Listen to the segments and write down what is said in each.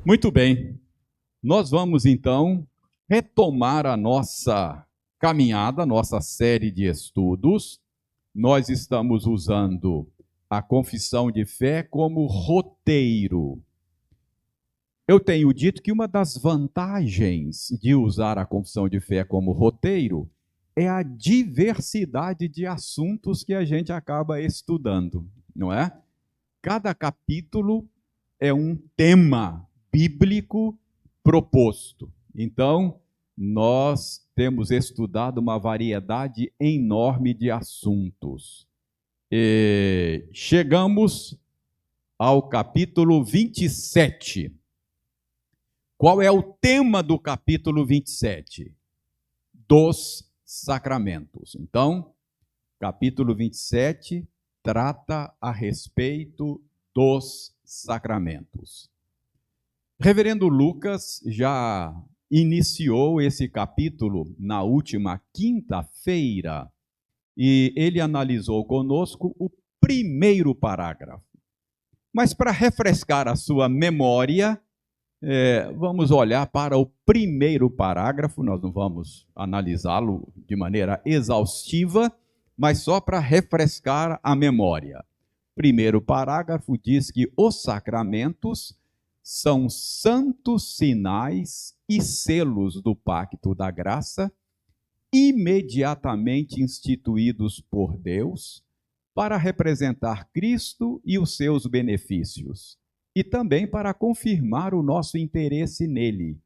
Muito bem, nós vamos então retomar a nossa caminhada, nossa série de estudos. Nós estamos usando a confissão de fé como roteiro. Eu tenho dito que uma das vantagens de usar a confissão de fé como roteiro é a diversidade de assuntos que a gente acaba estudando, não é? Cada capítulo é um tema bíblico proposto. Então, nós temos estudado uma variedade enorme de assuntos. Chegamos ao capítulo 27. Qual é o tema do capítulo 27? Dos sacramentos. Então, capítulo 27 trata a respeito dos sacramentos. Reverendo Lucas já iniciou esse capítulo na última quinta-feira e ele analisou conosco o primeiro parágrafo. Mas para refrescar a sua memória, vamos olhar para o primeiro parágrafo. Nós não vamos analisá-lo de maneira exaustiva, mas só para refrescar a memória. Primeiro parágrafo diz que os sacramentos são santos sinais e selos do pacto da graça, imediatamente instituídos por Deus para representar Cristo e os seus benefícios, e também para confirmar o nosso interesse nele,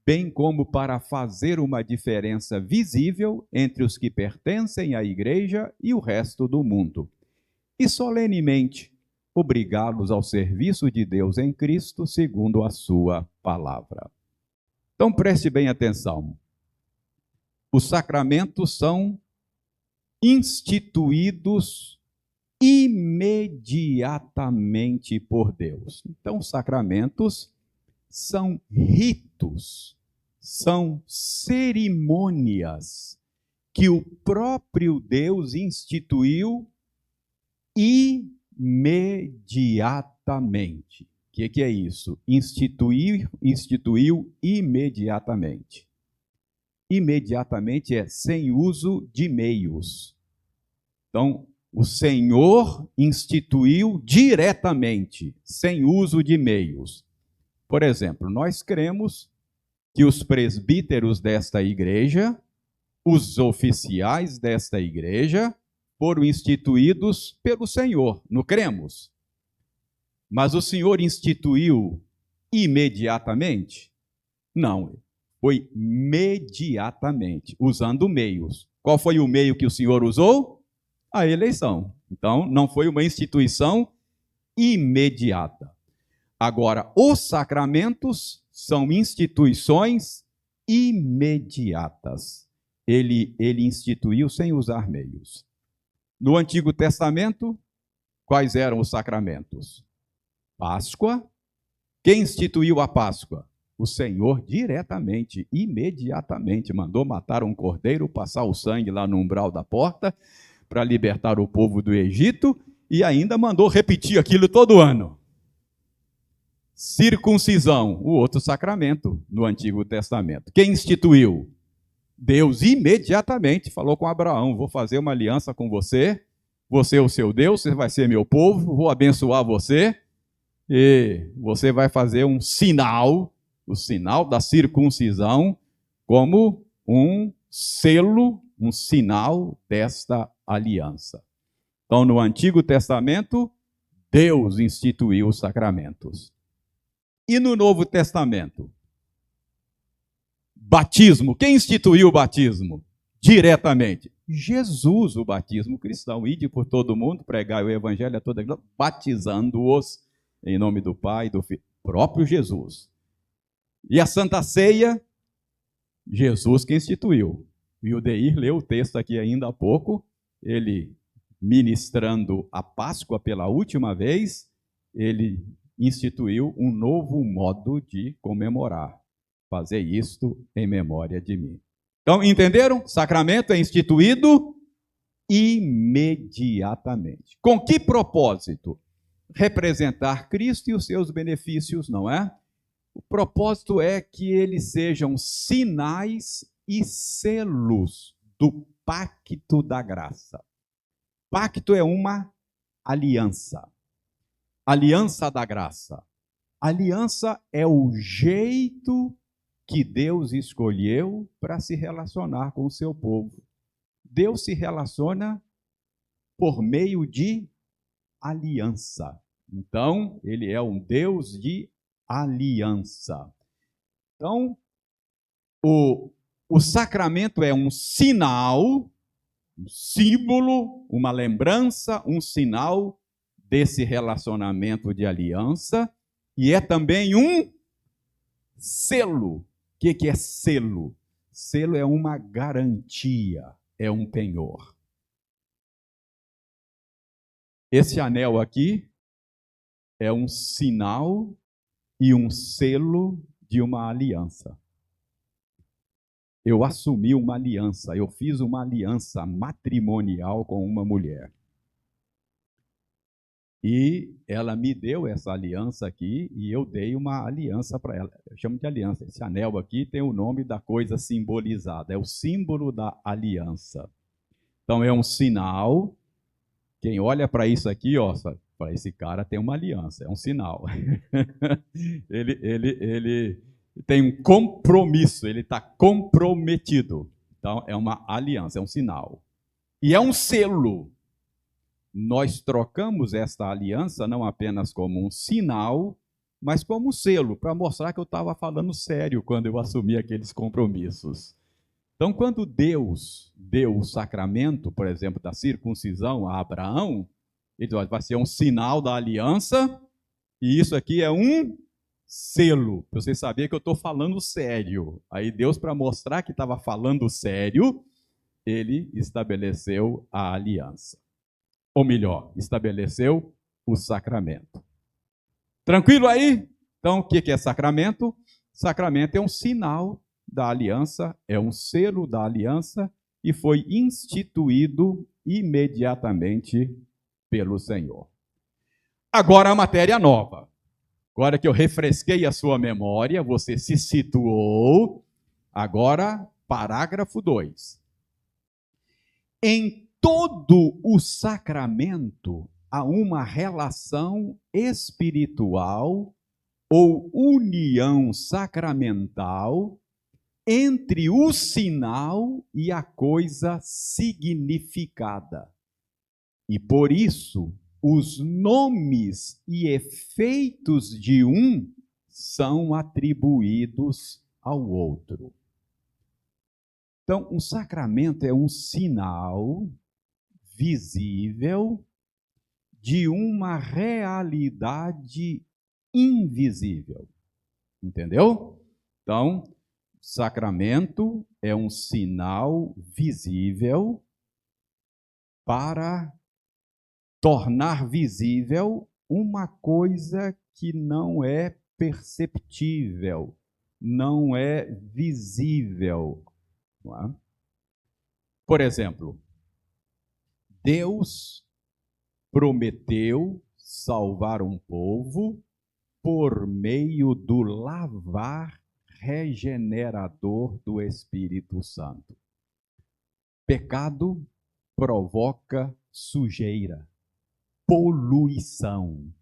bem como para fazer uma diferença visível entre os que pertencem à Igreja e o resto do mundo, e solenemente obrigá-los ao serviço de Deus em Cristo, segundo a sua palavra. Então preste bem atenção. Os sacramentos são instituídos imediatamente por Deus. Então, os sacramentos são ritos, são cerimônias que o próprio Deus instituiu imediatamente. O que é isso? Instituiu imediatamente. Imediatamente é sem uso de meios. Então, o Senhor instituiu diretamente, sem uso de meios. Por exemplo, nós cremos que os presbíteros desta igreja, os oficiais desta igreja, foram instituídos pelo Senhor, não cremos? Mas o Senhor instituiu imediatamente? Não, foi imediatamente, usando meios. Qual foi o meio que o Senhor usou? A eleição. Então, não foi uma instituição imediata. Agora, os sacramentos são instituições imediatas. Ele instituiu sem usar meios. No Antigo Testamento, quais eram os sacramentos? Páscoa. Quem instituiu a Páscoa? O Senhor diretamente, imediatamente, mandou matar um cordeiro, passar o sangue lá no umbral da porta, para libertar o povo do Egito, e ainda mandou repetir aquilo todo ano. Circuncisão, o outro sacramento no Antigo Testamento. Quem instituiu? Deus imediatamente falou com Abraão: vou fazer uma aliança com você, você é o seu Deus, você vai ser meu povo, vou abençoar você, e você vai fazer um sinal, o sinal da circuncisão, como um selo, um sinal desta aliança. Então, no Antigo Testamento, Deus instituiu os sacramentos. E no Novo Testamento? Batismo. Quem instituiu o batismo? Diretamente. Jesus, o batismo cristão. Ide por todo mundo, pregai o evangelho a toda a batizando-os em nome do Pai e do Filho. Próprio Jesus. E a Santa Ceia? Jesus que instituiu. E o Deir leu o texto aqui ainda há pouco, ele ministrando a Páscoa pela última vez, ele instituiu um novo modo de comemorar. Fazer isto em memória de mim. Então, entenderam? Sacramento é instituído imediatamente. Com que propósito? Representar Cristo e os seus benefícios, não é? O propósito é que eles sejam sinais e selos do pacto da graça. Pacto é uma aliança. Aliança da graça. Aliança é o jeito que Deus escolheu para se relacionar com o seu povo. Deus se relaciona por meio de aliança. Então, ele é um Deus de aliança. Então, o sacramento é um sinal, um símbolo, uma lembrança, um sinal desse relacionamento de aliança, e é também um selo. O que é selo? Selo é uma garantia, é um penhor. Esse anel aqui é um sinal e um selo de uma aliança. Eu assumi uma aliança, eu fiz uma aliança matrimonial com uma mulher. E ela me deu essa aliança aqui e eu dei uma aliança para ela. Eu chamo de aliança. Esse anel aqui tem o nome da coisa simbolizada, é o símbolo da aliança. Então é um sinal. Quem olha para isso aqui, ó, para esse cara tem uma aliança, é um sinal. ele tem um compromisso, ele está comprometido. Então é uma aliança, é um sinal. E é um selo. Nós trocamos esta aliança não apenas como um sinal, mas como um selo, para mostrar que eu estava falando sério quando eu assumi aqueles compromissos. Então, quando Deus deu o sacramento, por exemplo, da circuncisão a Abraão, ele diz, vai ser um sinal da aliança, e isso aqui é um selo, para você saber que eu estou falando sério. Aí Deus, para mostrar que estava falando sério, ele estabeleceu a aliança. Ou melhor, estabeleceu o sacramento. Tranquilo aí? Então, o que é sacramento? Sacramento é um sinal da aliança, é um selo da aliança e foi instituído imediatamente pelo Senhor. Agora a matéria nova. Agora que eu refresquei a sua memória, você se situou. Agora, parágrafo 2. Em todo o sacramento há uma relação espiritual ou união sacramental entre o sinal e a coisa significada. E por isso, os nomes e efeitos de um são atribuídos ao outro. Então, um sacramento é um sinal visível de uma realidade invisível. Entendeu? Então, sacramento é um sinal visível para tornar visível uma coisa que não é perceptível, não é visível. Não é? Por exemplo, Deus prometeu salvar um povo por meio do lavar regenerador do Espírito Santo. Pecado provoca sujeira, poluição.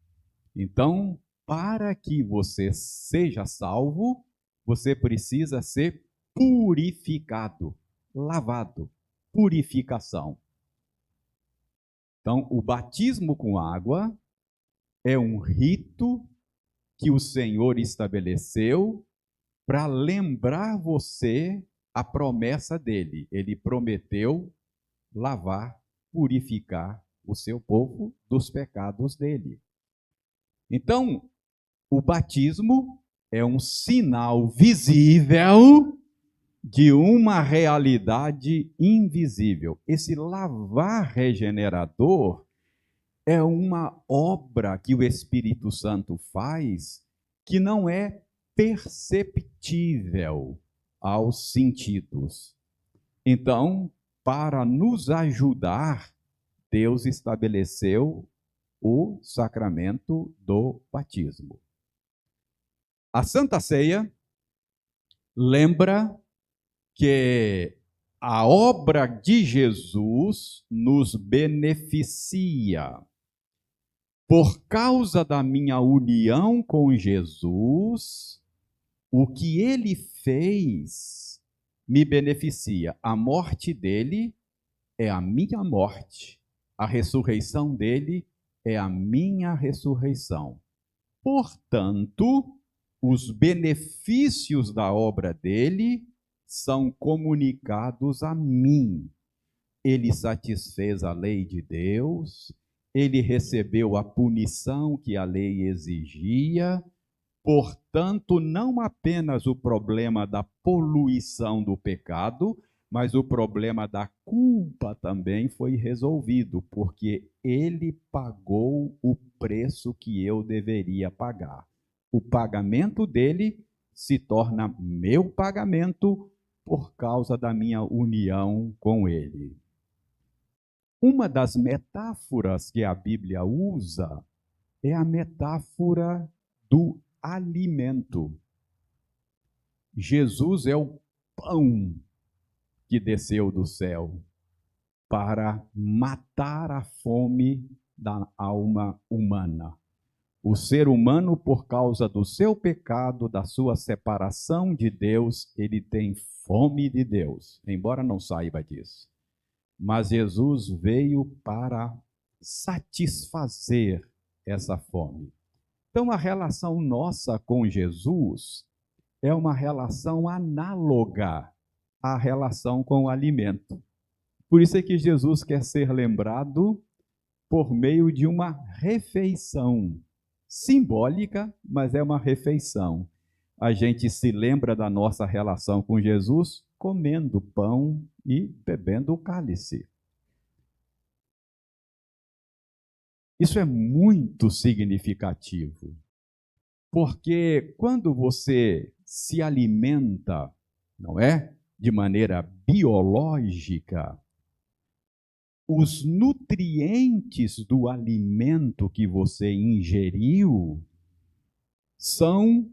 Então, para que você seja salvo, você precisa ser purificado, lavado, purificação. Então, o batismo com água é um rito que o Senhor estabeleceu para lembrar você a promessa dele. Ele prometeu lavar, purificar o seu povo dos pecados dele. Então, o batismo é um sinal visível de uma realidade invisível. Esse lavar regenerador é uma obra que o Espírito Santo faz que não é perceptível aos sentidos. Então, para nos ajudar, Deus estabeleceu o sacramento do batismo. A Santa Ceia lembra que a obra de Jesus nos beneficia. Por causa da minha união com Jesus, o que ele fez me beneficia. A morte dele é a minha morte. A ressurreição dele é a minha ressurreição. Portanto, os benefícios da obra dele são comunicados a mim. Ele satisfez a lei de Deus, ele recebeu a punição que a lei exigia. Portanto, não apenas o problema da poluição do pecado, mas o problema da culpa também foi resolvido, porque ele pagou o preço que eu deveria pagar. O pagamento dele se torna meu pagamento por causa da minha união com ele. Uma das metáforas que a Bíblia usa é a metáfora do alimento. Jesus é o pão que desceu do céu para matar a fome da alma humana. O ser humano, por causa do seu pecado, da sua separação de Deus, ele tem fome de Deus, embora não saiba disso. Mas Jesus veio para satisfazer essa fome. Então, a relação nossa com Jesus é uma relação análoga à relação com o alimento. Por isso é que Jesus quer ser lembrado por meio de uma refeição simbólica, mas é uma refeição. A gente se lembra da nossa relação com Jesus comendo pão e bebendo o cálice. Isso é muito significativo, porque quando você se alimenta, não é, de maneira biológica, os nutrientes do alimento que você ingeriu são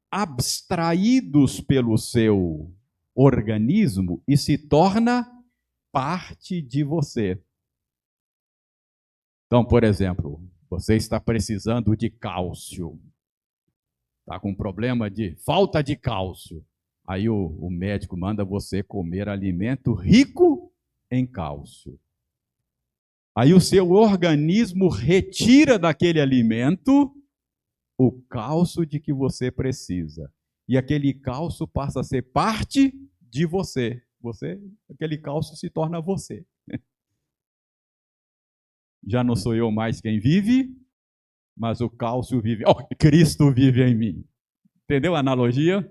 abstraídos pelo seu organismo e se torna parte de você. Então, por exemplo, você está precisando de cálcio, está com problema de falta de cálcio. Aí o médico manda você comer alimento rico em cálcio. Aí o seu organismo retira daquele alimento o cálcio de que você precisa. E aquele cálcio passa a ser parte de você. Aquele cálcio se torna você. Já não sou eu mais quem vive, mas o cálcio vive. Cristo vive em mim. Entendeu a analogia?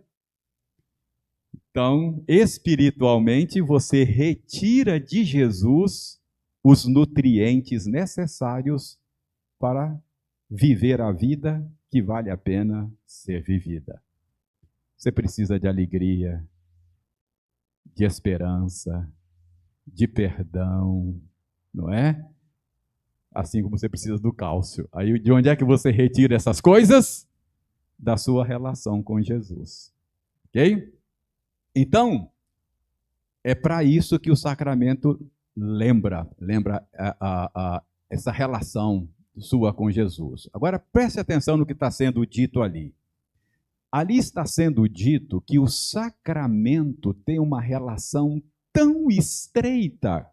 Então, espiritualmente, você retira de Jesus os nutrientes necessários para viver a vida que vale a pena ser vivida. Você precisa de alegria, de esperança, de perdão, não é? Assim como você precisa do cálcio. Aí, de onde é que você retira essas coisas? Da sua relação com Jesus. Ok? Então, é para isso que o sacramento lembra essa relação sua com Jesus. Agora, preste atenção no que está sendo dito ali. Ali está sendo dito que o sacramento tem uma relação tão estreita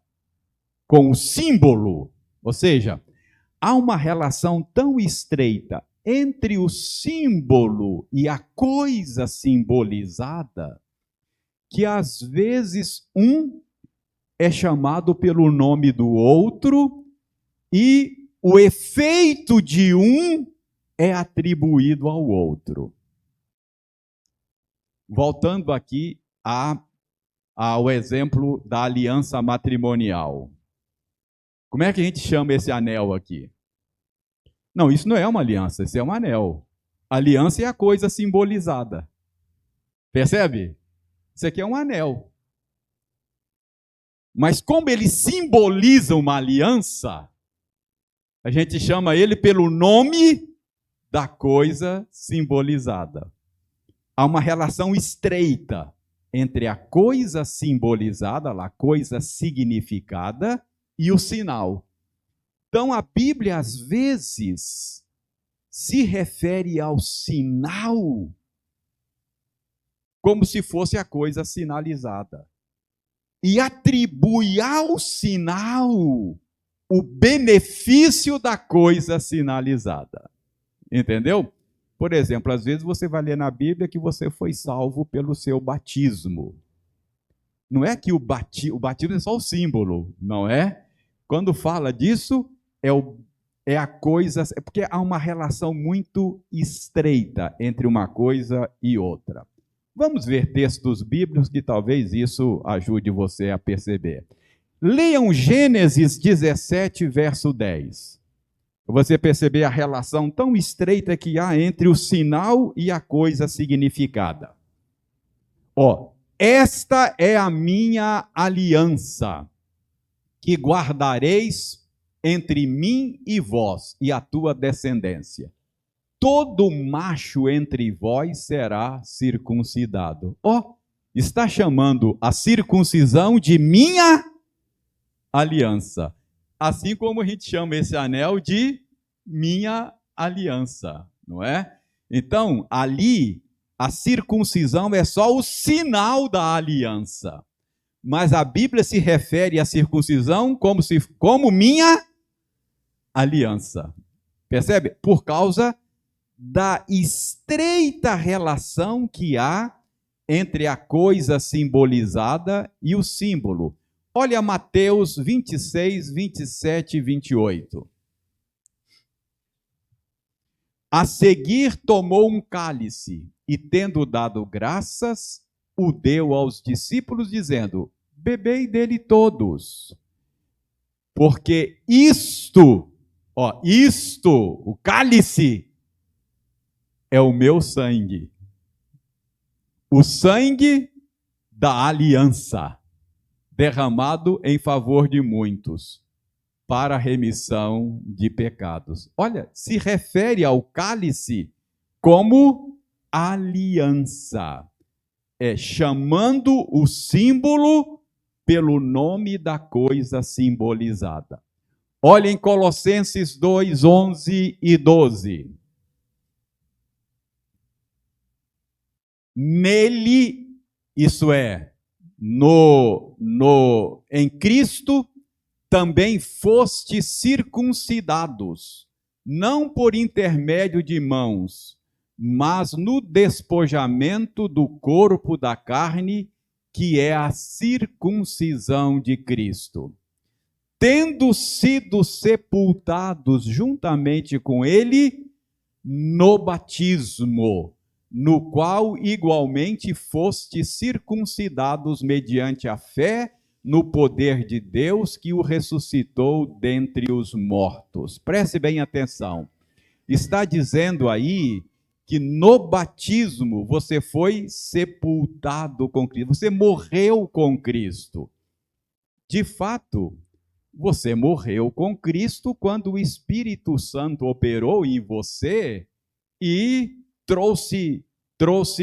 com o símbolo, ou seja, há uma relação tão estreita entre o símbolo e a coisa simbolizada, que às vezes um é chamado pelo nome do outro e o efeito de um é atribuído ao outro. Voltando aqui ao exemplo da aliança matrimonial. Como é que a gente chama esse anel aqui? Não, isso não é uma aliança, isso é um anel. Aliança é a coisa simbolizada. Percebe? Isso aqui é um anel. Mas como ele simboliza uma aliança, a gente chama ele pelo nome da coisa simbolizada. Há uma relação estreita entre a coisa simbolizada, a coisa significada, e o sinal. Então, a Bíblia, às vezes, se refere ao sinal como se fosse a coisa sinalizada. E atribui ao sinal o benefício da coisa sinalizada. Entendeu? Por exemplo, às vezes você vai ler na Bíblia que você foi salvo pelo seu batismo. Não é que o batismo é só o símbolo, não é? Quando fala disso, é a coisa... É porque há uma relação muito estreita entre uma coisa e outra. Vamos ver textos bíblicos que talvez isso ajude você a perceber. Leiam Gênesis 17, verso 10. Você perceber a relação tão estreita que há entre o sinal e a coisa significada. Esta é a minha aliança, que guardareis entre mim e vós e a tua descendência. Todo macho entre vós será circuncidado. Está chamando a circuncisão de minha aliança. Assim como a gente chama esse anel de minha aliança, não é? Então, ali, a circuncisão é só o sinal da aliança. Mas a Bíblia se refere à circuncisão como minha aliança. Percebe? Por causa da estreita relação que há entre a coisa simbolizada e o símbolo. Olha Mateus 26, 27 e 28. A seguir tomou um cálice e, tendo dado graças, o deu aos discípulos, dizendo: bebei dele todos, porque isto, o cálice, é o meu sangue, o sangue da aliança, derramado em favor de muitos, para a remissão de pecados. Olha, se refere ao cálice como aliança, chamando o símbolo pelo nome da coisa simbolizada. Olha em Colossenses 2, 11 e 12. Nele, isso é, em Cristo, também fostes circuncidados, não por intermédio de mãos, mas no despojamento do corpo da carne, que é a circuncisão de Cristo. Tendo sido sepultados juntamente com ele no batismo, no qual igualmente fostes circuncidados mediante a fé no poder de Deus que o ressuscitou dentre os mortos. Preste bem atenção. Está dizendo aí que no batismo você foi sepultado com Cristo, você morreu com Cristo. De fato, você morreu com Cristo quando o Espírito Santo operou em você e trouxe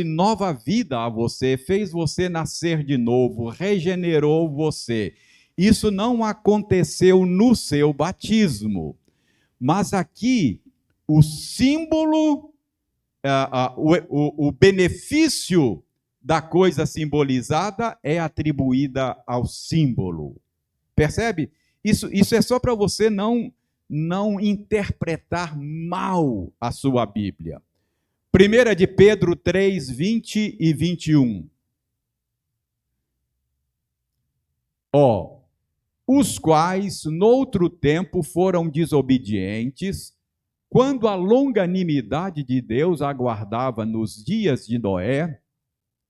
nova vida a você, fez você nascer de novo, regenerou você. Isso não aconteceu no seu batismo, mas aqui o símbolo, o benefício da coisa simbolizada é atribuída ao símbolo. Percebe? Isso é só para você não interpretar mal a sua Bíblia. 1 de Pedro 3, 20 e 21. Os quais, noutro tempo, foram desobedientes, quando a longanimidade de Deus aguardava nos dias de Noé,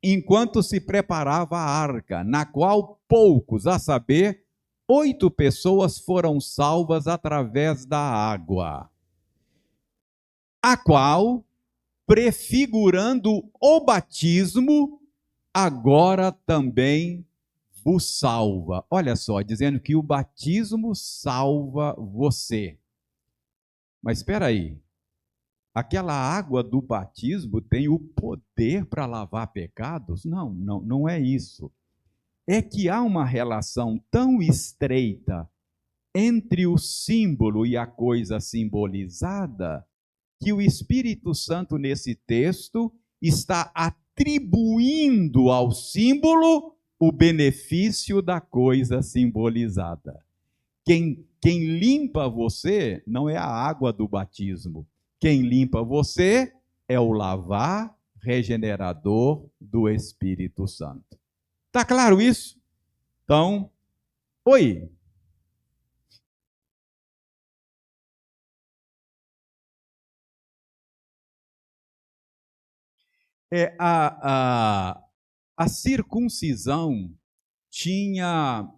enquanto se preparava a arca, na qual poucos, a saber, 8 pessoas foram salvas através da água, a qual, prefigurando o batismo, agora também vos salva. Olha só, dizendo que o batismo salva você. Mas espera aí, aquela água do batismo tem o poder para lavar pecados? Não é isso. É que há uma relação tão estreita entre o símbolo e a coisa simbolizada que o Espírito Santo, nesse texto, está atribuindo ao símbolo o benefício da coisa simbolizada. Quem limpa você não é a água do batismo. Quem limpa você é o lavar regenerador do Espírito Santo. Tá claro isso? Então, oi. A circuncisão tinha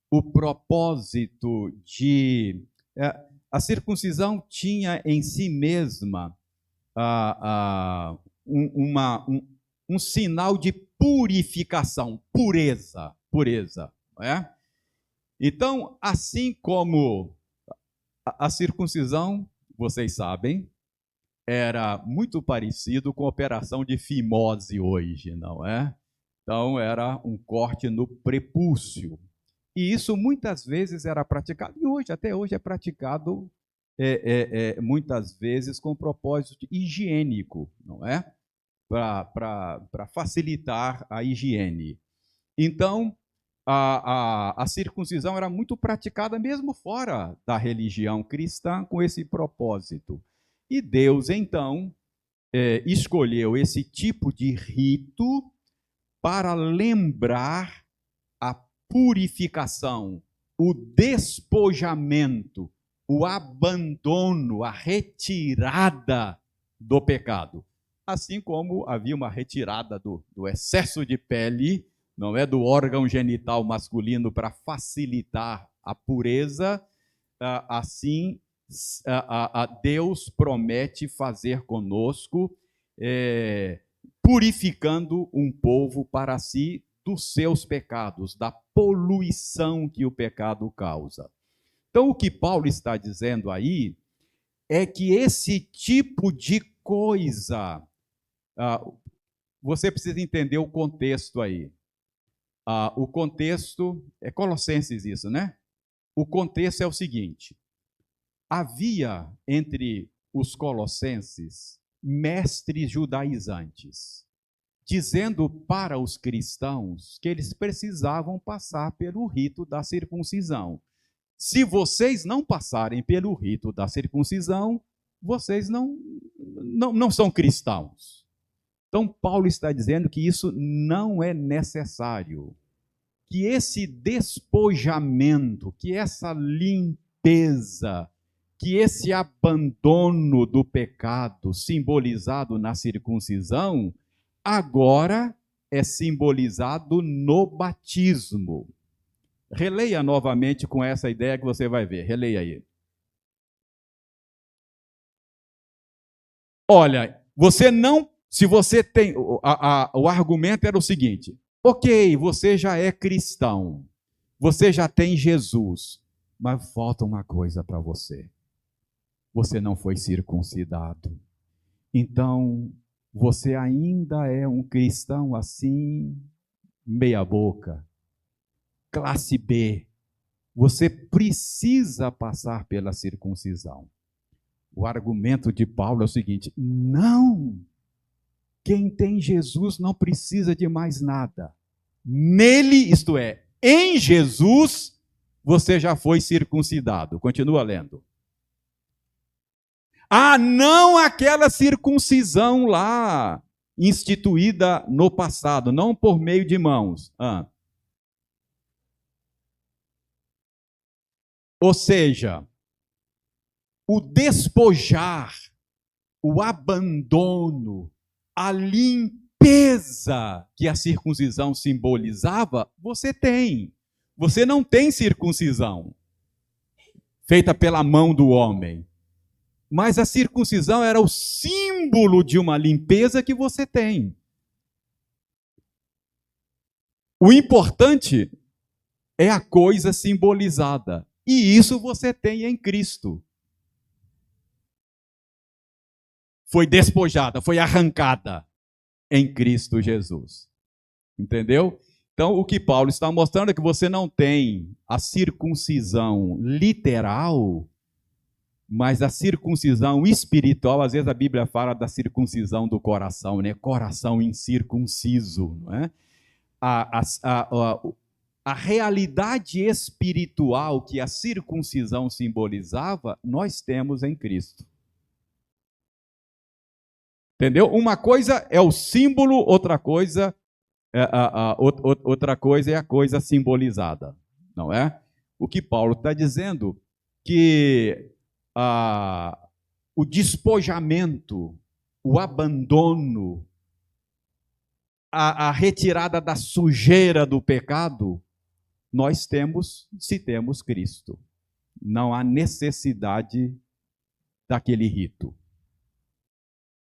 o propósito de. A circuncisão tinha em si mesma um sinal de purificação, pureza. Não é? Então, assim como a circuncisão, vocês sabem, era muito parecido com a operação de fimose hoje, não é? Então, era um corte no prepúcio. E isso muitas vezes era praticado, e hoje, até hoje, é praticado muitas vezes com propósito higiênico, não é? Para facilitar a higiene. Então, a circuncisão era muito praticada mesmo fora da religião cristã com esse propósito. E Deus, então, escolheu esse tipo de rito para lembrar a purificação, o despojamento, o abandono, a retirada do pecado. Assim como havia uma retirada do excesso de pele, não é, do órgão genital masculino para facilitar a pureza, assim Deus promete fazer conosco, purificando um povo para si dos seus pecados, da poluição que o pecado causa. Então, o que Paulo está dizendo aí é que esse tipo de coisa, você precisa entender o contexto aí. O contexto, é Colossenses isso, né? O contexto é o seguinte: havia entre os colossenses mestres judaizantes, dizendo para os cristãos que eles precisavam passar pelo rito da circuncisão. Se vocês não passarem pelo rito da circuncisão, vocês não são cristãos. Então, Paulo está dizendo que isso não é necessário, que esse despojamento, que essa limpeza, que esse abandono do pecado simbolizado na circuncisão, agora é simbolizado no batismo. Releia novamente com essa ideia que você vai ver. Releia aí. Olha, se você tem, o argumento era o seguinte: ok, você já é cristão, você já tem Jesus, mas falta uma coisa para você. Você não foi circuncidado. Então, você ainda é um cristão assim, meia boca, classe B. Você precisa passar pela circuncisão. O argumento de Paulo é o seguinte: não! Quem tem Jesus não precisa de mais nada. Nele, isto é, em Jesus, você já foi circuncidado. Continua lendo. Não aquela circuncisão lá, instituída no passado, não por meio de mãos. Ou seja, o despojar, o abandono, a limpeza que a circuncisão simbolizava, você tem. Você não tem circuncisão feita pela mão do homem. Mas a circuncisão era o símbolo de uma limpeza que você tem. O importante é a coisa simbolizada. E isso você tem em Cristo. foi despojada, foi arrancada em Cristo Jesus. Entendeu? Então, o que Paulo está mostrando é que você não tem a circuncisão literal, mas a circuncisão espiritual. Às vezes a Bíblia fala da circuncisão do coração, né? Coração incircunciso, não é? A realidade espiritual que a circuncisão simbolizava, nós temos em Cristo. Entendeu? Uma coisa é o símbolo, outra coisa é a coisa simbolizada, não é? O que Paulo está dizendo que o despojamento, o abandono, a retirada da sujeira do pecado, nós temos se temos Cristo. Não há necessidade daquele rito.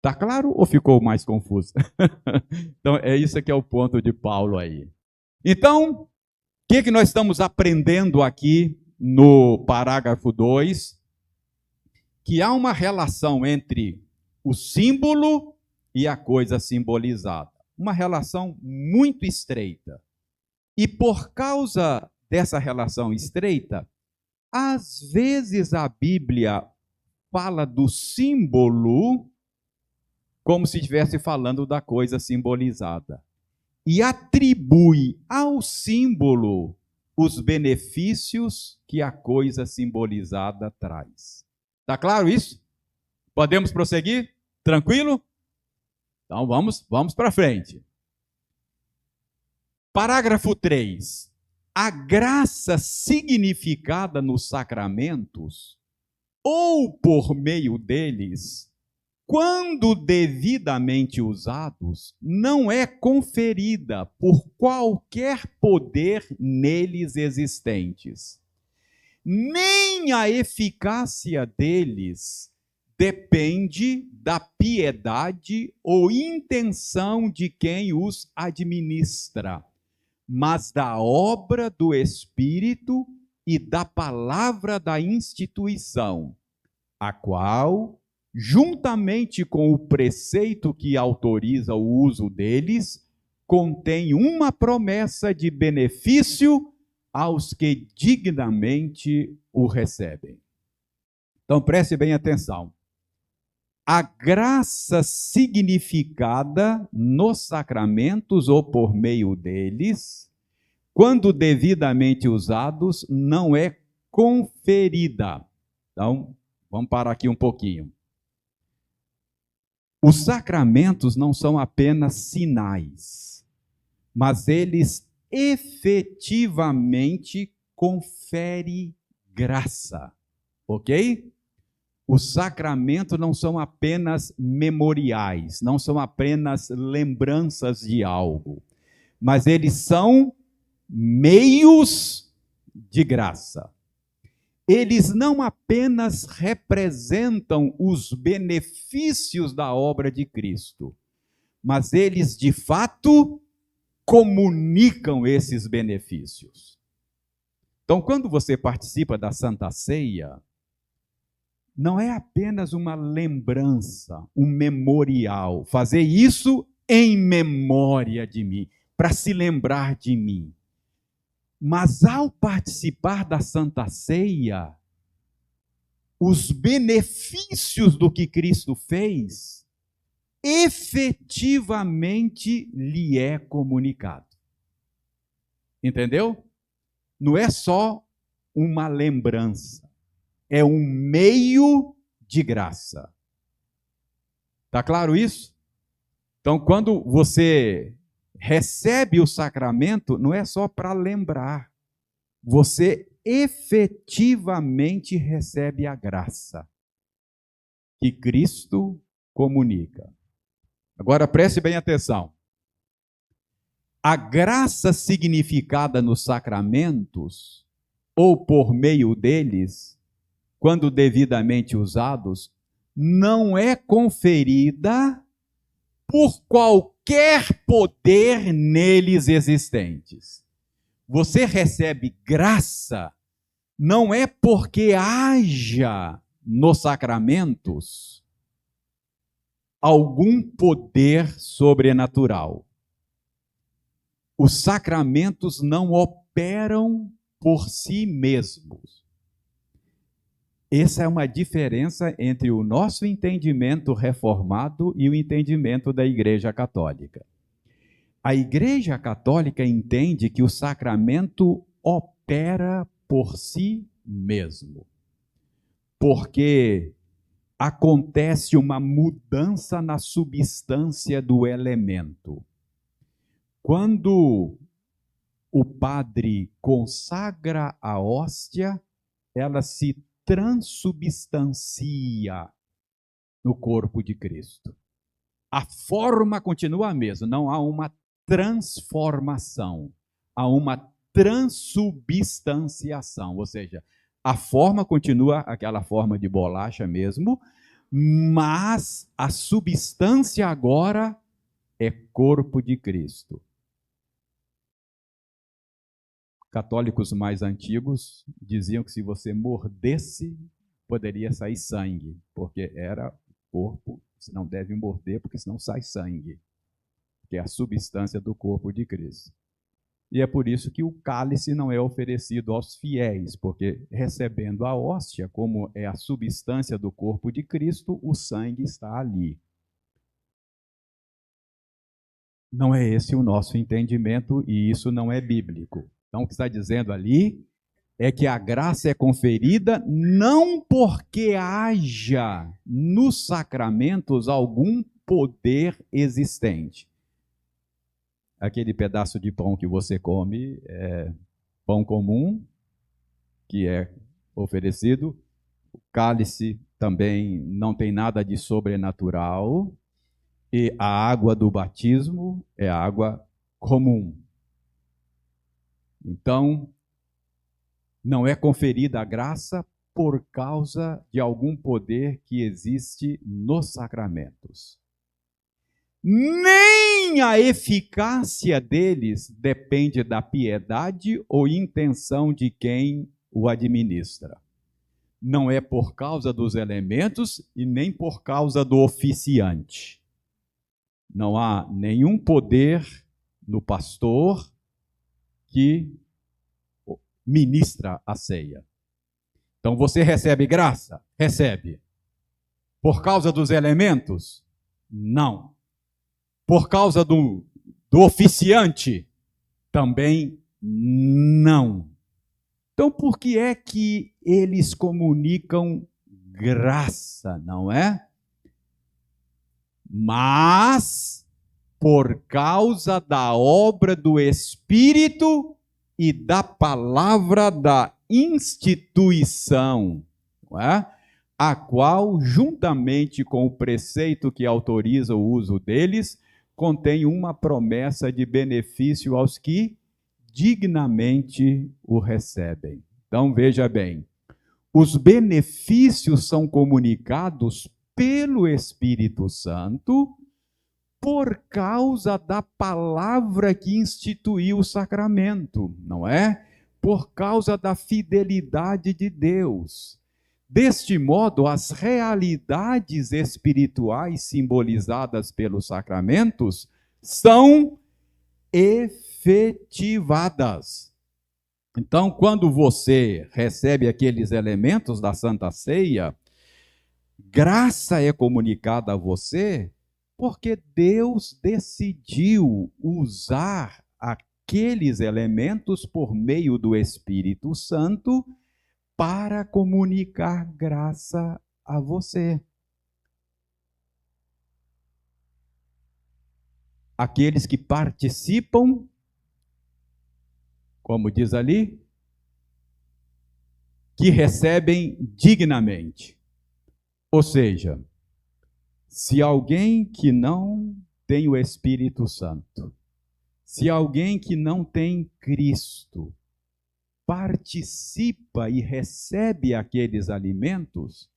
Está claro ou ficou mais confuso? Então, é isso que é o ponto de Paulo aí. Então, o que nós estamos aprendendo aqui no parágrafo 2? Que há uma relação entre o símbolo e a coisa simbolizada. Uma relação muito estreita. E por causa dessa relação estreita, às vezes a Bíblia fala do símbolo como se estivesse falando da coisa simbolizada. E atribui ao símbolo os benefícios que a coisa simbolizada traz. Está claro isso? Podemos prosseguir? Tranquilo? Então vamos para frente. Parágrafo 3. A graça significada nos sacramentos, ou por meio deles, quando devidamente usados, não é conferida por qualquer poder neles existentes. Nem a eficácia deles depende da piedade ou intenção de quem os administra, mas da obra do Espírito e da palavra da instituição, a qual, juntamente com o preceito que autoriza o uso deles, contém uma promessa de benefício aos que dignamente o recebem. Então preste bem atenção. A graça significada nos sacramentos ou por meio deles, quando devidamente usados, não é conferida. Então, vamos parar aqui um pouquinho. Os sacramentos não são apenas sinais, mas eles efetivamente conferem graça, ok? Os sacramentos não são apenas memoriais, não são apenas lembranças de algo, mas eles são meios de graça. Eles não apenas representam os benefícios da obra de Cristo, mas eles, de fato, comunicam esses benefícios. Então, quando você participa da Santa Ceia, não é apenas uma lembrança, um memorial. Fazer isso em memória de mim, para se lembrar de mim. Mas ao participar da Santa Ceia, os benefícios do que Cristo fez, efetivamente lhe é comunicado. Entendeu? Não é só uma lembrança, é um meio de graça. Está claro isso? Então, quando você recebe o sacramento, não é só para lembrar. Você efetivamente recebe a graça que Cristo comunica. Agora preste bem atenção. A graça significada nos sacramentos, ou por meio deles, quando devidamente usados, não é conferida por qualquer poder neles existentes. Você recebe graça não é porque haja nos sacramentos algum poder sobrenatural. Os sacramentos não operam por si mesmos. Essa é uma diferença entre o nosso entendimento reformado e o entendimento da Igreja Católica. A Igreja Católica entende que o sacramento opera por si mesmo, porque acontece uma mudança na substância do elemento. Quando o padre consagra a hóstia, ela se transubstancia no corpo de Cristo. A forma continua a mesma, não há uma transformação, há uma transubstanciação, ou seja, a forma continua aquela forma de bolacha mesmo, mas a substância agora é corpo de Cristo. Católicos mais antigos diziam que se você mordesse, poderia sair sangue, porque era corpo, você não deve morder, porque senão sai sangue, que é a substância do corpo de Cristo. E é por isso que o cálice não é oferecido aos fiéis, porque recebendo a hóstia, como é a substância do corpo de Cristo, o sangue está ali. Não é esse o nosso entendimento e isso não é bíblico. Então, o que está dizendo ali é que a graça é conferida não porque haja nos sacramentos algum poder existente. Aquele pedaço de pão que você come é pão comum, que é oferecido. O cálice também não tem nada de sobrenatural. E a água do batismo é água comum. Então, não é conferida a graça por causa de algum poder que existe nos sacramentos. Nem a eficácia deles depende da piedade ou intenção de quem o administra. Não é por causa dos elementos e nem por causa do oficiante. Não há nenhum poder no pastor que ministra a ceia. Então você recebe graça? Recebe. Por causa dos elementos? Não. Por causa do oficiante? Também não. Então por que é que eles comunicam graça, não é? Mas por causa da obra do Espírito e da palavra da instituição, não é? A qual, juntamente com o preceito que autoriza o uso deles, contém uma promessa de benefício aos que dignamente o recebem. Então, veja bem, os benefícios são comunicados pelo Espírito Santo por causa da palavra que instituiu o sacramento, não é? Por causa da fidelidade de Deus. Deste modo, as realidades espirituais simbolizadas pelos sacramentos são efetivadas. Então, quando você recebe aqueles elementos da Santa Ceia, graça é comunicada a você porque Deus decidiu usar aqueles elementos por meio do Espírito Santo para comunicar graça a você. Aqueles que participam, como diz ali, que recebem dignamente. Ou seja, se alguém que não tem o Espírito Santo, se alguém que não tem Cristo, participa e recebe aqueles alimentos,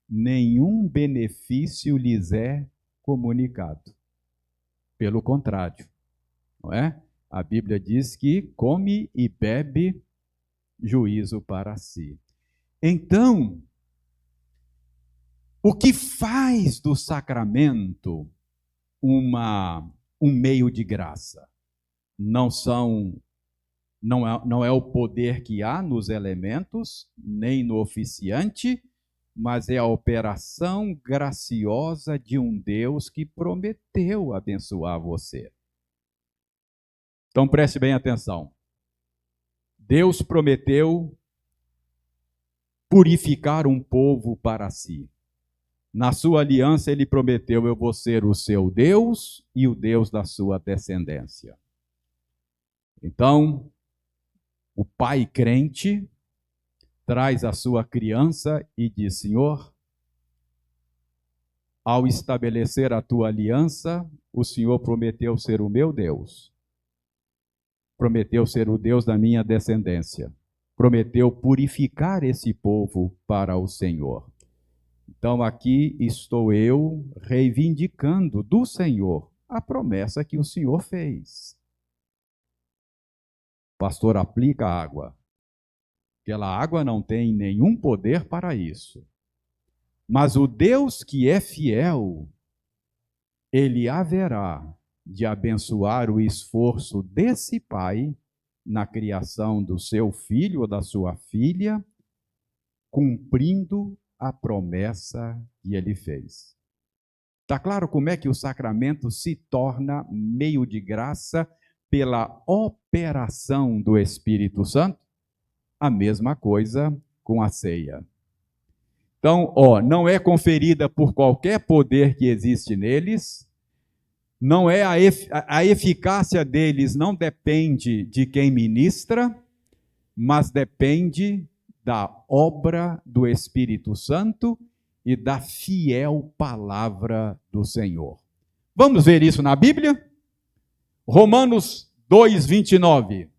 nenhum benefício lhes é comunicado. Pelo contrário, não é? A Bíblia diz que come e bebe juízo para si. Então, O que faz do sacramento um meio de graça? Não é o poder que há nos elementos, nem no oficiante, mas é a operação graciosa de um Deus que prometeu abençoar você. Então preste bem atenção. Deus prometeu purificar um povo para si. Na sua aliança, ele prometeu: eu vou ser o seu Deus e o Deus da sua descendência. Então, o pai crente traz a sua criança e diz: Senhor, ao estabelecer a tua aliança, o Senhor prometeu ser o meu Deus. Prometeu ser o Deus da minha descendência. Prometeu purificar esse povo para o Senhor. Então aqui estou eu reivindicando do Senhor a promessa que o Senhor fez. Pastor, aplica a água. Aquela água não tem nenhum poder para isso. Mas o Deus que é fiel, ele haverá de abençoar o esforço desse pai na criação do seu filho ou da sua filha, cumprindo a promessa que ele fez. Está claro como é que o sacramento se torna meio de graça pela operação do Espírito Santo? A mesma coisa com a ceia. Então, não é conferida por qualquer poder que existe neles, não é a eficácia deles não depende de quem ministra, mas depende da obra do Espírito Santo e da fiel palavra do Senhor. Vamos ver isso na Bíblia? Romanos 2:29.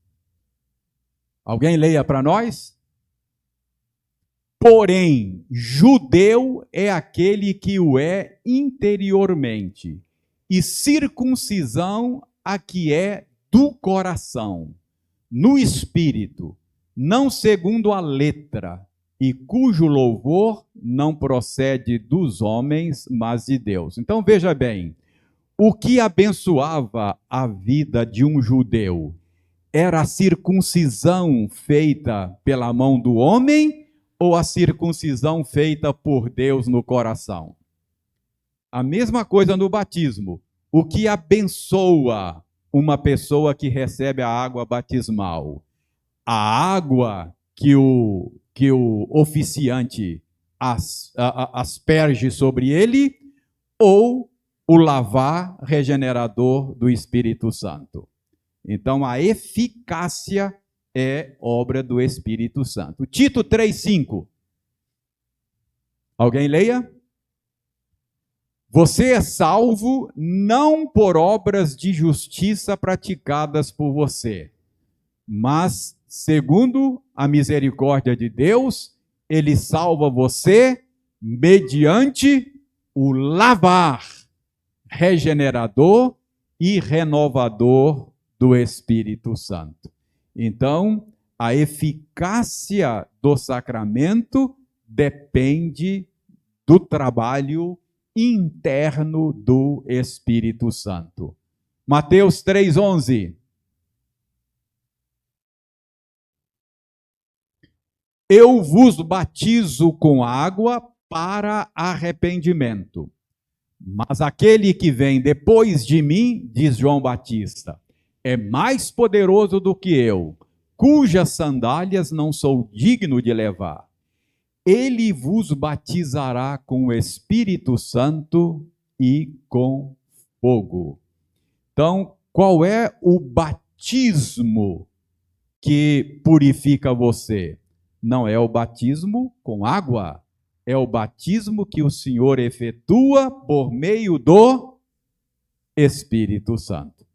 Alguém leia para nós? Porém, judeu é aquele que o é interiormente, e circuncisão a que é do coração, no espírito, não segundo a letra, e cujo louvor não procede dos homens, mas de Deus. Então veja bem, o que abençoava a vida de um judeu era a circuncisão feita pela mão do homem ou a circuncisão feita por Deus no coração? A mesma coisa no batismo. O que abençoa uma pessoa que recebe a água batismal? A água que o oficiante asperge sobre ele ou o lavar regenerador do Espírito Santo? Então, a eficácia é obra do Espírito Santo. Tito 3:5. Alguém leia? Você é salvo não por obras de justiça praticadas por você, mas segundo a misericórdia de Deus, ele salva você mediante o lavar regenerador e renovador do Espírito Santo. Então, a eficácia do sacramento depende do trabalho interno do Espírito Santo. Mateus 3:11. Eu vos batizo com água para arrependimento, mas aquele que vem depois de mim, diz João Batista, é mais poderoso do que eu, cujas sandálias não sou digno de levar. Ele vos batizará com o Espírito Santo e com fogo. Então, qual é o batismo que purifica você? Não é o batismo com água, é o batismo que o Senhor efetua por meio do Espírito Santo.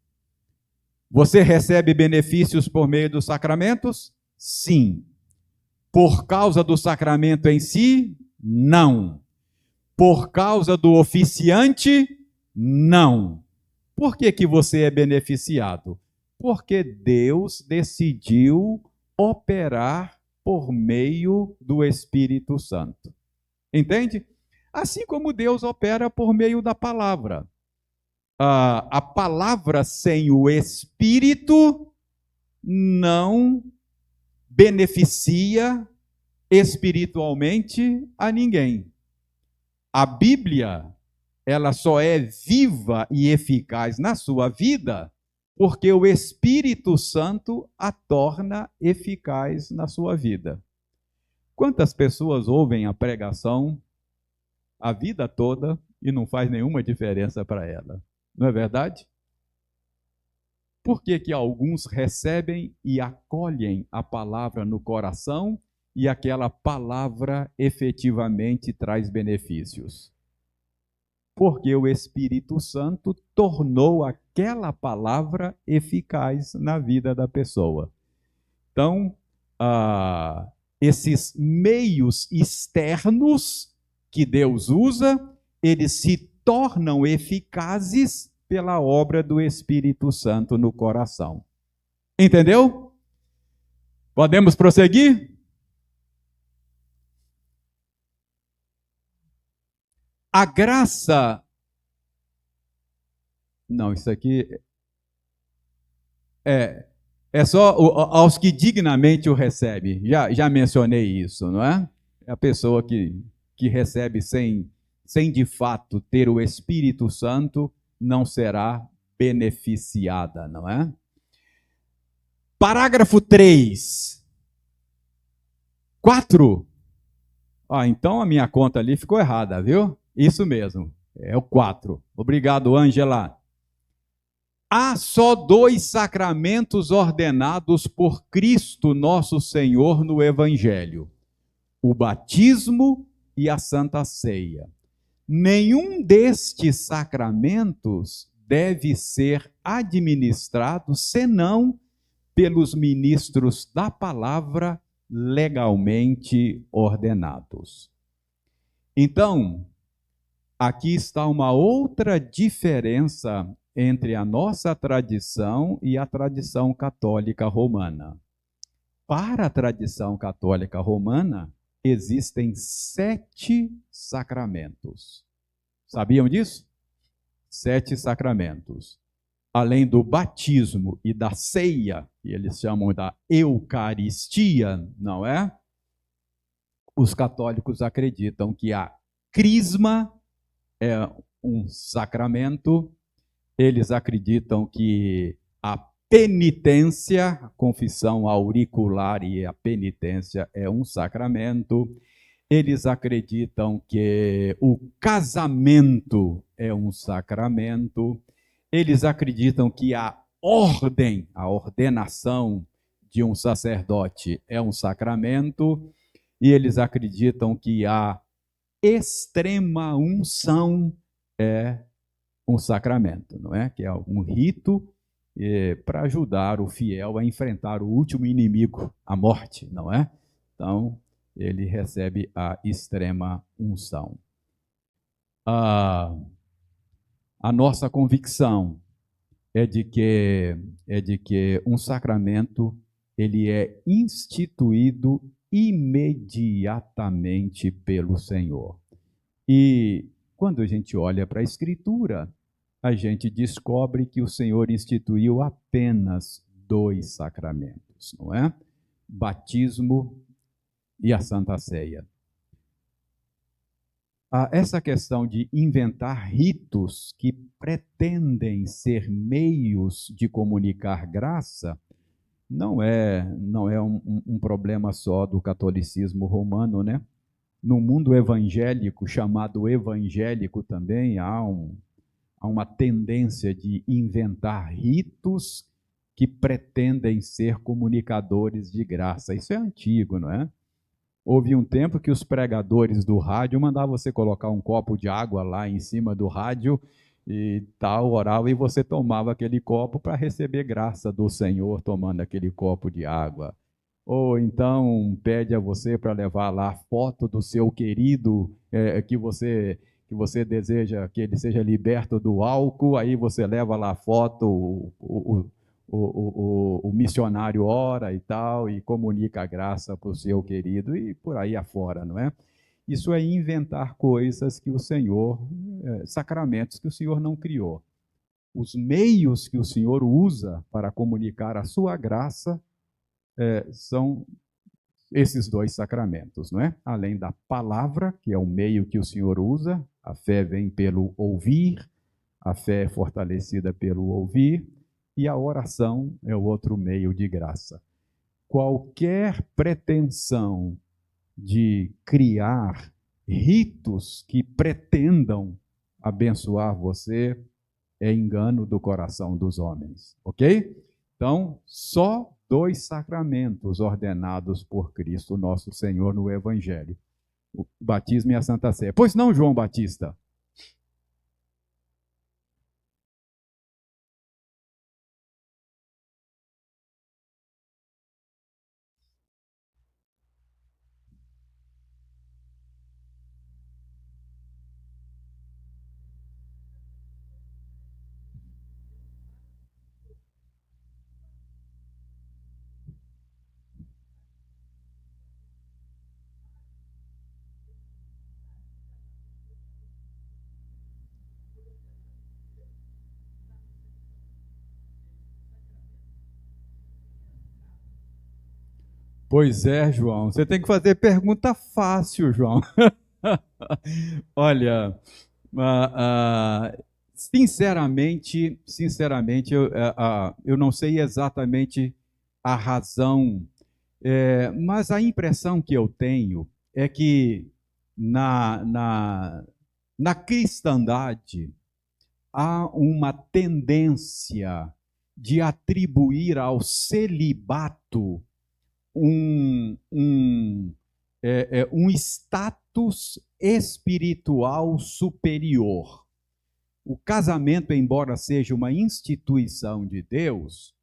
Você recebe benefícios por meio dos sacramentos? Sim. Por causa do sacramento em si? Não. Por causa do oficiante? Não. Por que você é beneficiado? Porque Deus decidiu operar por meio do Espírito Santo. Entende? Assim como Deus opera por meio da palavra. A palavra sem o Espírito não beneficia espiritualmente a ninguém. A Bíblia, ela só é viva e eficaz na sua vida porque o Espírito Santo a torna eficaz na sua vida. Quantas pessoas ouvem a pregação a vida toda e não faz nenhuma diferença para ela? Não é verdade? Por que que alguns recebem e acolhem a palavra no coração e aquela palavra efetivamente traz benefícios? Porque o Espírito Santo tornou aquela palavra eficaz na vida da pessoa. Então, esses meios externos que Deus usa, eles se tornam eficazes pela obra do Espírito Santo no coração. Entendeu? Podemos prosseguir? A graça. Não, isso aqui é só aos que dignamente o recebem. Já mencionei isso, não é? É a pessoa que recebe sem de fato ter o Espírito Santo, não será beneficiada, não é? Parágrafo 3. 4. Então a minha conta ali ficou errada, viu? Isso mesmo, é o 4. Obrigado, Ângela. Há só 2 sacramentos ordenados por Cristo nosso Senhor no Evangelho: o batismo e a Santa Ceia. Nenhum destes sacramentos deve ser administrado senão pelos ministros da palavra legalmente ordenados. Então, aqui está uma outra diferença entre a nossa tradição e a tradição católica romana. Para a tradição católica romana, existem 7 sacramentos. Sabiam disso? 7 sacramentos. Além do batismo e da ceia, que eles chamam da Eucaristia, não é? Os católicos acreditam que a crisma é um sacramento. Eles acreditam que a penitência, a confissão auricular e a penitência é um sacramento. Eles acreditam que o casamento é um sacramento. Eles acreditam que a ordem, a ordenação de um sacerdote é um sacramento. E eles acreditam que a extrema unção é um sacramento, não é? Que é um rito para ajudar o fiel a enfrentar o último inimigo, a morte, não é? Então, ele recebe a extrema unção. A nossa convicção é de que um sacramento ele é instituído imediatamente pelo Senhor. E quando a gente olha para a Escritura, a gente descobre que o Senhor instituiu apenas 2 sacramentos, não é? Batismo e a Santa Ceia. Essa questão de inventar ritos que pretendem ser meios de comunicar graça não é um problema só do catolicismo romano, né? No mundo evangélico, chamado evangélico também, há uma tendência de inventar ritos que pretendem ser comunicadores de graça. Isso é antigo, não é? Houve um tempo que os pregadores do rádio mandavam você colocar um copo de água lá em cima do rádio e tal, orava, e você tomava aquele copo para receber graça do Senhor tomando aquele copo de água. Ou então pede a você para levar lá a foto do seu querido que você deseja que ele seja liberto do álcool, aí você leva lá a foto, o missionário ora e tal, e comunica a graça para o seu querido, e por aí afora, não é? Isso é inventar coisas que o Senhor, sacramentos que o Senhor não criou. Os meios que o Senhor usa para comunicar a sua graça são esses dois sacramentos, não é? Além da palavra, que é o meio que o Senhor usa, a fé vem pelo ouvir, a fé é fortalecida pelo ouvir, e a oração é o outro meio de graça. Qualquer pretensão de criar ritos que pretendam abençoar você é engano do coração dos homens, ok? Então, só dois sacramentos ordenados por Cristo nosso Senhor no Evangelho: o batismo e a Santa Sé. Pois não, João Batista? Pois é, João. Você tem que fazer pergunta fácil, João. Olha, sinceramente, eu não sei exatamente a razão, mas a impressão que eu tenho é que na, na, na cristandade há uma tendência de atribuir ao celibato um status espiritual superior. O casamento, embora seja uma instituição de Deus,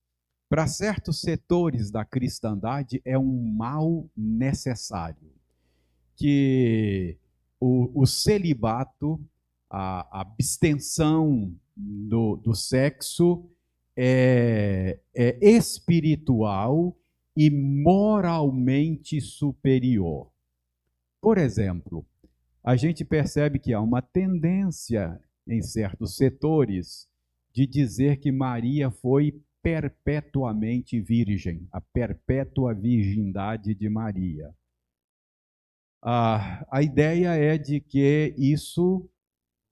para certos setores da cristandade é um mal necessário. Que o celibato, a abstenção do sexo é espiritual e moralmente superior. Por exemplo, a gente percebe que há uma tendência em certos setores de dizer que Maria foi perpetuamente virgem, a perpétua virgindade de Maria. A ideia é de que isso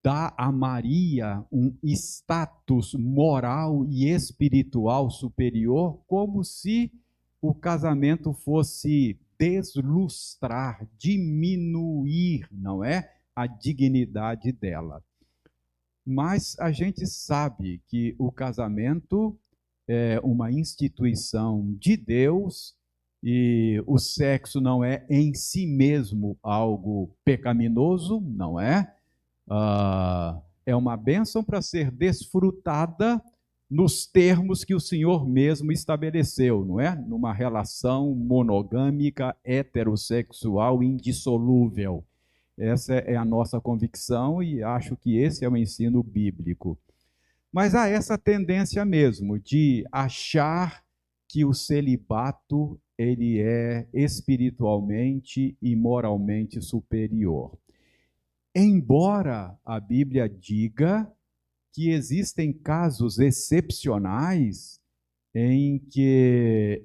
dá a Maria um status moral e espiritual superior, como se o casamento fosse deslustrar, diminuir, não é? A dignidade dela. Mas a gente sabe que o casamento é uma instituição de Deus e o sexo não é em si mesmo algo pecaminoso, não é? É uma bênção para ser desfrutada nos termos que o Senhor mesmo estabeleceu, não é? Numa relação monogâmica, heterossexual, indissolúvel. Essa é a nossa convicção e acho que esse é o ensino bíblico. Mas há essa tendência mesmo de achar que o celibato ele é espiritualmente e moralmente superior. Embora a Bíblia diga que existem casos excepcionais em que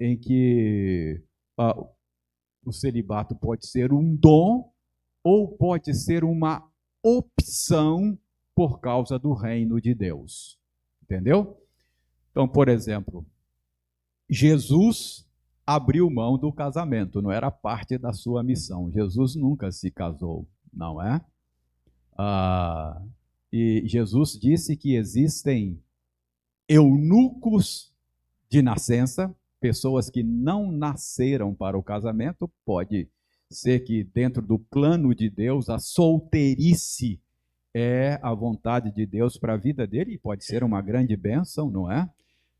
o celibato pode ser um dom ou pode ser uma opção por causa do reino de Deus. Entendeu? Então, por exemplo, Jesus abriu mão do casamento, não era parte da sua missão. Jesus nunca se casou, não é? E Jesus disse que existem eunucos de nascença, pessoas que não nasceram para o casamento. Pode ser que dentro do plano de Deus a solteirice é a vontade de Deus para a vida dele e pode ser uma grande bênção, não é?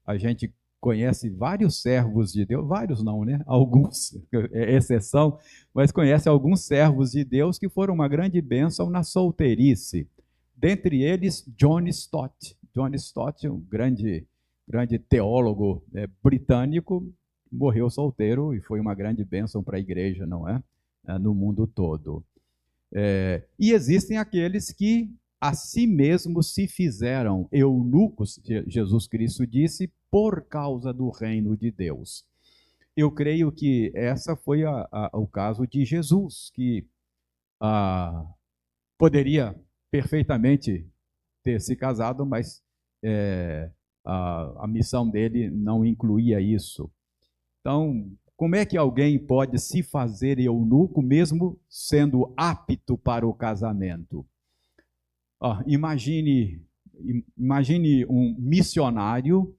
A gente conhece vários servos de Deus, vários não, né? Alguns, é exceção, mas conhece alguns servos de Deus que foram uma grande bênção na solteirice. Dentre eles, John Stott. John Stott, um grande teólogo britânico, morreu solteiro e foi uma grande bênção para a igreja, não é? No mundo todo. E existem aqueles que a si mesmos se fizeram eunucos, Jesus Cristo disse, por causa do reino de Deus. Eu creio que essa foi o caso de Jesus, que poderia perfeitamente ter se casado, mas a missão dele não incluía isso. Então, como é que alguém pode se fazer eunuco mesmo sendo apto para o casamento? Imagine um missionário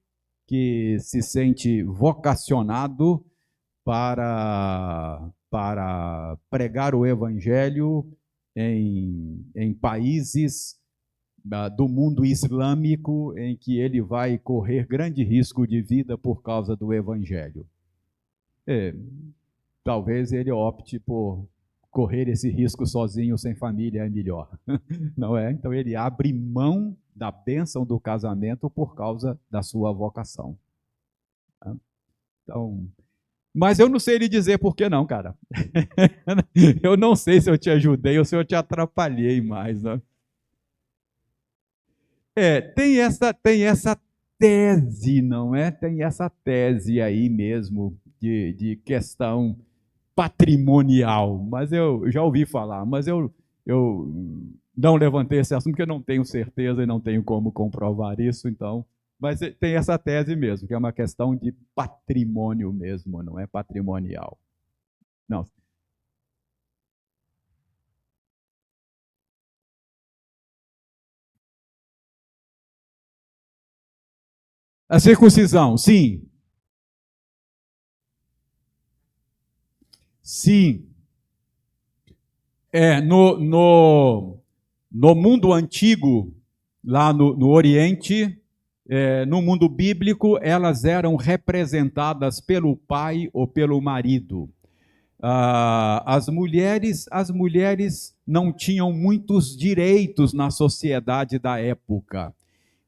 que se sente vocacionado para pregar o evangelho em países do mundo islâmico em que ele vai correr grande risco de vida por causa do evangelho. Talvez ele opte por correr esse risco sozinho, sem família, é melhor. Não é? Então ele abre mão da bênção do casamento por causa da sua vocação. Então, mas eu não sei lhe dizer por que não, cara. Eu não sei se eu te ajudei ou se eu te atrapalhei mais. Né? Tem essa tese, não é? Tem essa tese aí mesmo de questão patrimonial, mas eu já ouvi falar, mas eu não levantei esse assunto porque eu não tenho certeza e não tenho como comprovar isso, então, mas tem essa tese mesmo, que é uma questão de patrimônio mesmo, não é patrimonial. Não. A circuncisão, sim. Sim. No mundo antigo, lá no Oriente, no mundo bíblico, elas eram representadas pelo pai ou pelo marido. As mulheres não tinham muitos direitos na sociedade da época.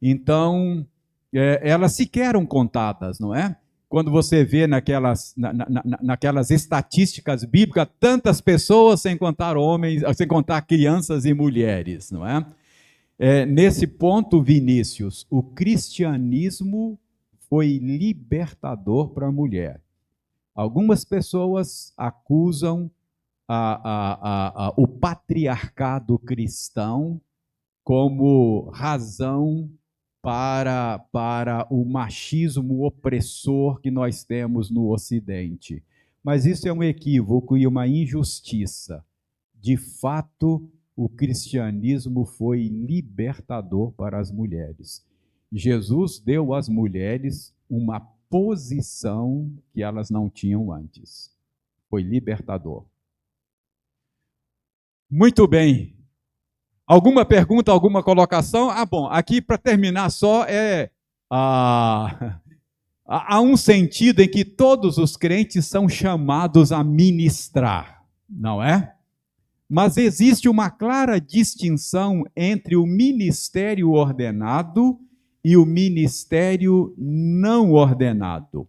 Então, elas sequer eram contadas, não é? Quando você vê naquelas estatísticas bíblicas, tantas pessoas sem contar homens, sem contar crianças e mulheres, não é? Nesse ponto, Vinícius, o cristianismo foi libertador para a mulher. Algumas pessoas acusam o patriarcado cristão como razão para o machismo opressor que nós temos no Ocidente. Mas isso é um equívoco e uma injustiça. De fato, o cristianismo foi libertador para as mulheres. Jesus deu às mulheres uma posição que elas não tinham antes. Foi libertador. Muito bem. Alguma pergunta, alguma colocação? Bom, aqui para terminar só há um sentido em que todos os crentes são chamados a ministrar, não é? Mas existe uma clara distinção entre o ministério ordenado e o ministério não ordenado.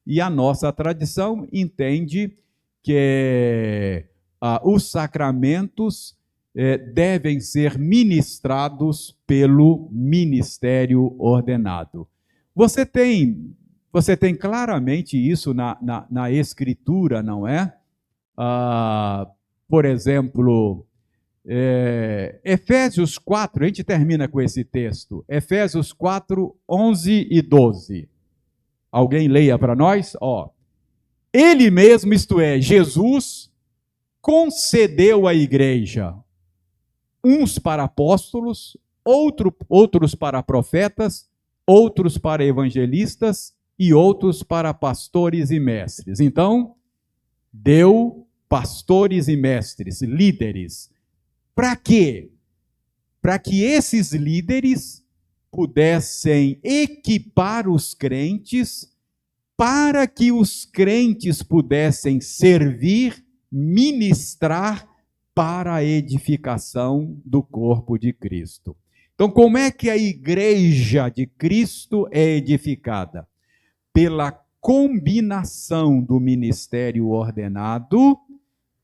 E a nossa tradição entende que os sacramentos devem ser ministrados pelo ministério ordenado. Você tem claramente isso na Escritura, não é? Por exemplo, Efésios 4, a gente termina com esse texto, Efésios 4, 11 e 12. Alguém leia para nós? Ele mesmo, isto é, Jesus, concedeu à igreja uns para apóstolos, outros para profetas, outros para evangelistas e outros para pastores e mestres. Então, deu pastores e mestres, líderes. Para quê? Para que esses líderes pudessem equipar os crentes, para que os crentes pudessem servir, ministrar para a edificação do corpo de Cristo. Então, como é que a igreja de Cristo é edificada? Pela combinação do ministério ordenado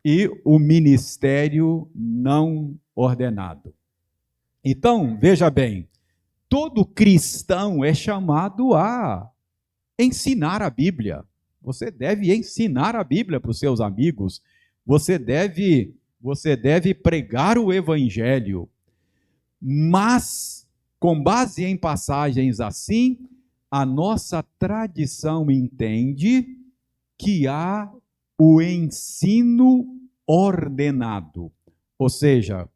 e o ministério não ordenado. Então, veja bem, todo cristão é chamado a ensinar a Bíblia. Você deve ensinar a Bíblia para os seus amigos. Você deve pregar o evangelho. Mas, com base em passagens assim, a nossa tradição entende que há o ensino ordenado. Ou seja,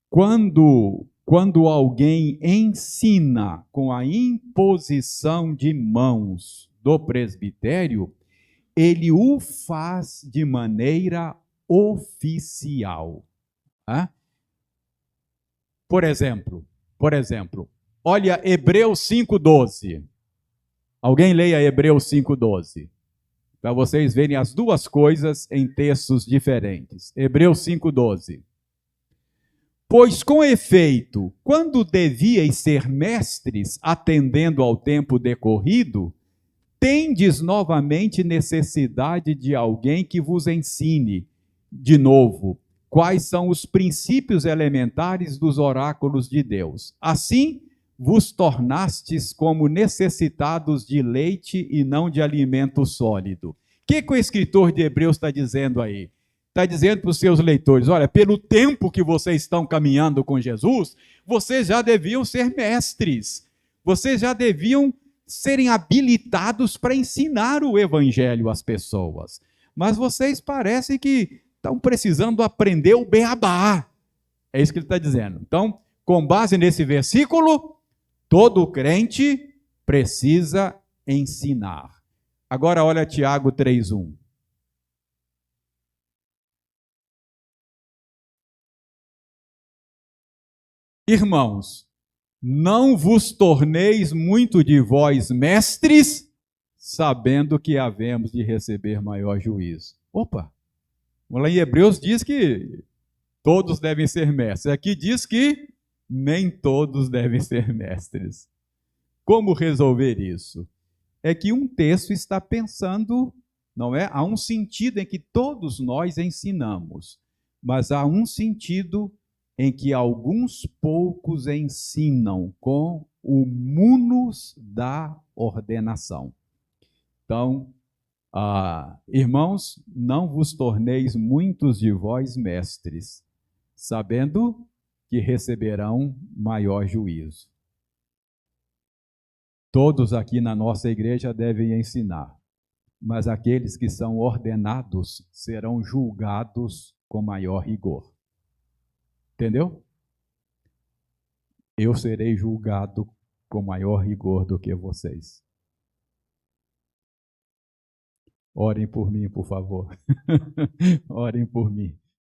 quando alguém ensina com a imposição de mãos do presbitério, ele o faz de maneira oficial. Tá? Por exemplo, olha Hebreus 5:12. Alguém leia Hebreus 5:12. Para vocês verem as duas coisas em textos diferentes. Hebreus 5:12. Pois com efeito, quando devíeis ser mestres, atendendo ao tempo decorrido, tendes novamente necessidade de alguém que vos ensine, de novo, quais são os princípios elementares dos oráculos de Deus. Assim, vos tornastes como necessitados de leite e não de alimento sólido. O que o escritor de Hebreus está dizendo aí? Está dizendo para os seus leitores, olha, pelo tempo que vocês estão caminhando com Jesus, vocês já deviam ser mestres, vocês já deviam serem habilitados para ensinar o evangelho às pessoas. Mas vocês parecem que estão precisando aprender o beabá. É isso que ele está dizendo. Então, com base nesse versículo, todo crente precisa ensinar. Agora olha Tiago 3:1. Irmãos, não vos torneis muito de vós mestres, sabendo que havemos de receber maior juízo. Opa! Lá em Hebreus diz que todos devem ser mestres. Aqui diz que nem todos devem ser mestres. Como resolver isso? É que um texto está pensando, não é? Há um sentido em que todos nós ensinamos, mas há um sentido em que alguns poucos ensinam com o munus da ordenação. Então, irmãos, não vos torneis muitos de vós mestres, sabendo que receberão maior juízo. Todos aqui na nossa igreja devem ensinar, mas aqueles que são ordenados serão julgados com maior rigor. Entendeu? Eu serei julgado com maior rigor do que vocês. Orem por mim, por favor. Orem por mim.